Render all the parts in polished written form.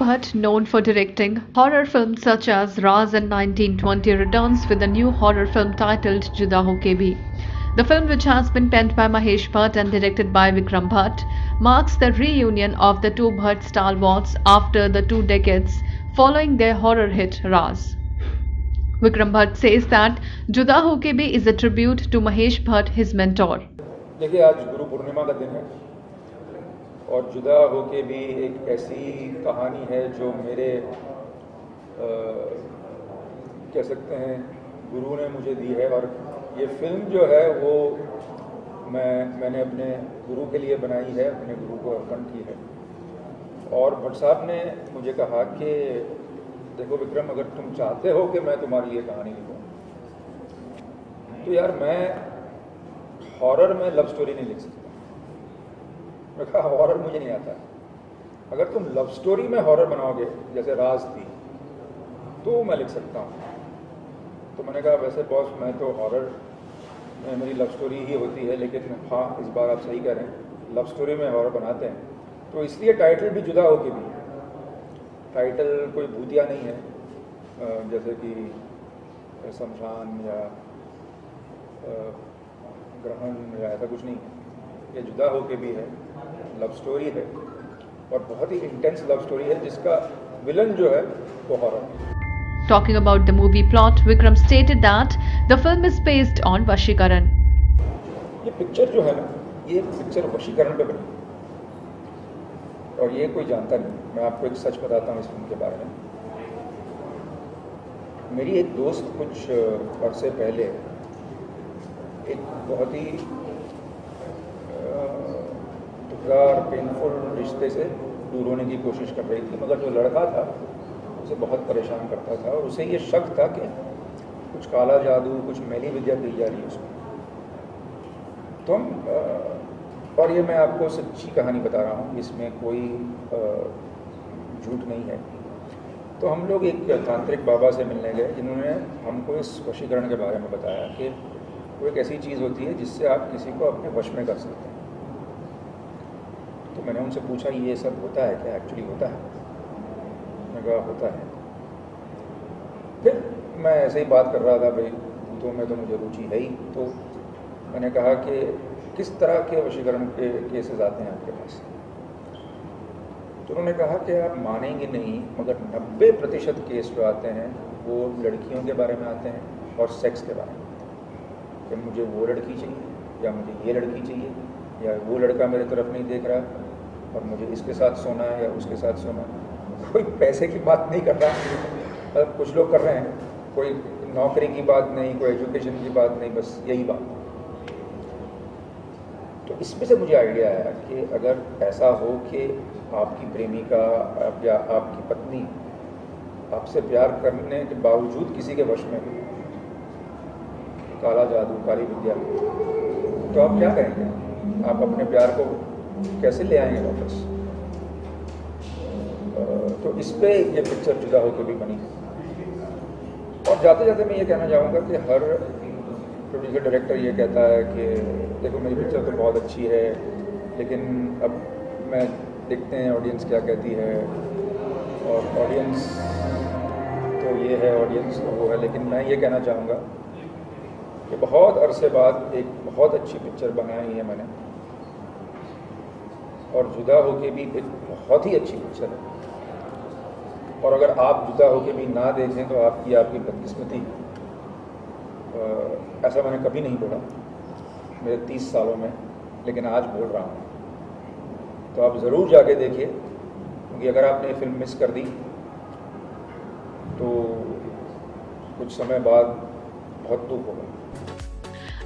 Bhatt, known for directing horror films such as Raz and 1920, returns with a new horror film titled Juda Ho Ke Bhi. The film, which has been penned by Mahesh Bhatt and directed by Vikram Bhatt, marks the reunion of the two Bhatt stalwarts after the 2 decades following their horror hit Raz. Vikram Bhatt says that Juda Ho Ke Bhi is a tribute to Mahesh Bhatt, his mentor. देखिए, आज गुरु पूर्णिमा का दिन है और जुदा हो के भी एक ऐसी कहानी है जो मेरे कह सकते हैं गुरु ने मुझे दी है। और ये फिल्म जो है वो मैंने अपने गुरु के लिए बनाई है, अपने गुरु को अर्पण की है। और भट्ट साहब ने मुझे कहा कि देखो विक्रम, अगर तुम चाहते हो कि मैं तुम्हारे लिए कहानी लिखूं तो यार मैं हॉरर में लव स्टोरी नहीं लिख सकता। मैं कहा हॉरर मुझे नहीं आता, अगर तुम लव स्टोरी में हॉरर बनाओगे जैसे राज थी तो मैं लिख सकता हूँ। तो मैंने कहा वैसे बॉस, मैं तो हॉरर में मेरी लव स्टोरी ही होती है, लेकिन हाँ इस बार आप सही कह रहे हैं, लव स्टोरी में हॉरर बनाते हैं। तो इसलिए टाइटल भी जुदा हो के भी, टाइटल कोई भूतिया नहीं है जैसे कि शमशान या ग्रहण या ऐसा कुछ नहीं है। ये जुदा हो के भी है, लव स्टोरी है और बहुत ही इंटेंस लव स्टोरी है जिसका विलन जो है वो हॉरर है। Talking about the movie plot, Vikram stated that the film is based on Vashikaran. ये पिक्चर जो है ना, ये पिक्चर वशीकरण पे बनी और ये कोई जानता नहीं। मैं आपको एक सच बताता हूँ इस फिल्म के बारे में। मेरी एक दोस्त कुछ अरसे पहले एक बहुत ही दुखदार पेनफुल रिश्ते से दूर होने की कोशिश कर रही थी, मगर जो लड़का था उसे बहुत परेशान करता था और उसे ये शक था कि कुछ काला जादू, कुछ मैली विद्या की जा रही है उसमें। तो हम और ये मैं आपको सच्ची कहानी बता रहा हूँ, इसमें कोई झूठ नहीं है। तो हम लोग एक तांत्रिक बाबा से मिलने गए जिन्होंने हमको इस वशीकरण के बारे में बताया कि वो एक ऐसी चीज़ होती है जिससे आप किसी को अपने वश में कर सकते हैं। तो मैंने उनसे पूछा ये सब होता है क्या, एक्चुअली होता है? मैंने कहा होता है। फिर मैं ऐसे ही बात कर रहा था, भाई भूतों में तो मुझे रुचि है ही। तो मैंने कहा कि किस तरह के वशीकरण के केसेस आते हैं आपके पास? तो उन्होंने कहा कि आप मानेंगे नहीं, मगर 90% केस जो आते हैं वो लड़कियों के बारे में आते हैं और सेक्स के बारे में, कि मुझे वो लड़की चाहिए या मुझे ये लड़की चाहिए या वो लड़का मेरे तरफ नहीं देख रहा और मुझे इसके साथ सोना है या उसके साथ सोना है। कोई पैसे की बात नहीं कर रहा, मतलब कुछ लोग कर रहे हैं, कोई नौकरी की बात नहीं, कोई एजुकेशन की बात नहीं, बस यही बात। तो इसमें से मुझे आइडिया आया कि अगर ऐसा हो कि आपकी प्रेमिका या आपकी पत्नी आपसे प्यार करने के बावजूद किसी के वश में हो, काला जादू, काली विद्या, तो आप क्या करेंगे? आप अपने प्यार को कैसे ले आएंगे वापस? तो इस पे ये पिक्चर जुदा होकर भी बनी। और जाते जाते मैं ये कहना चाहूँगा कि हर प्रोड्यूसर डायरेक्टर ये कहता है कि देखो मेरी पिक्चर तो बहुत अच्छी है, लेकिन अब मैं देखते हैं ऑडियंस क्या कहती है, और ऑडियंस तो ये है, ऑडियंस तो वो है। लेकिन मैं ये कहना चाहूँगा कि बहुत अरसे बाद एक बहुत अच्छी पिक्चर बनाई है मैंने, और जुदा होके भी एक बहुत ही अच्छी पिक्चर है। और अगर आप जुदा होके भी ना देखें तो आपकी बदकिस्मती। ऐसा मैंने कभी नहीं बोला मेरे 30 सालों में, लेकिन आज बोल रहा हूँ। तो आप ज़रूर जाके देखिए, क्योंकि अगर आपने ये फिल्म मिस कर दी तो कुछ समय बाद बहुत दुख होगा।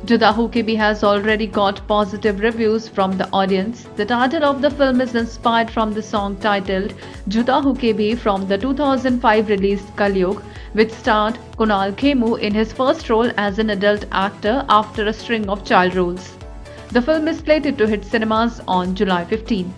Juda Ho Ke Bhi has already got positive reviews from the audience. The title of the film is inspired from the song titled Juda Ho Ke Bhi from the 2005 released Kalyug, which starred Kunal Khemu in his first role as an adult actor after a string of child roles. The film is slated to hit cinemas on July 15.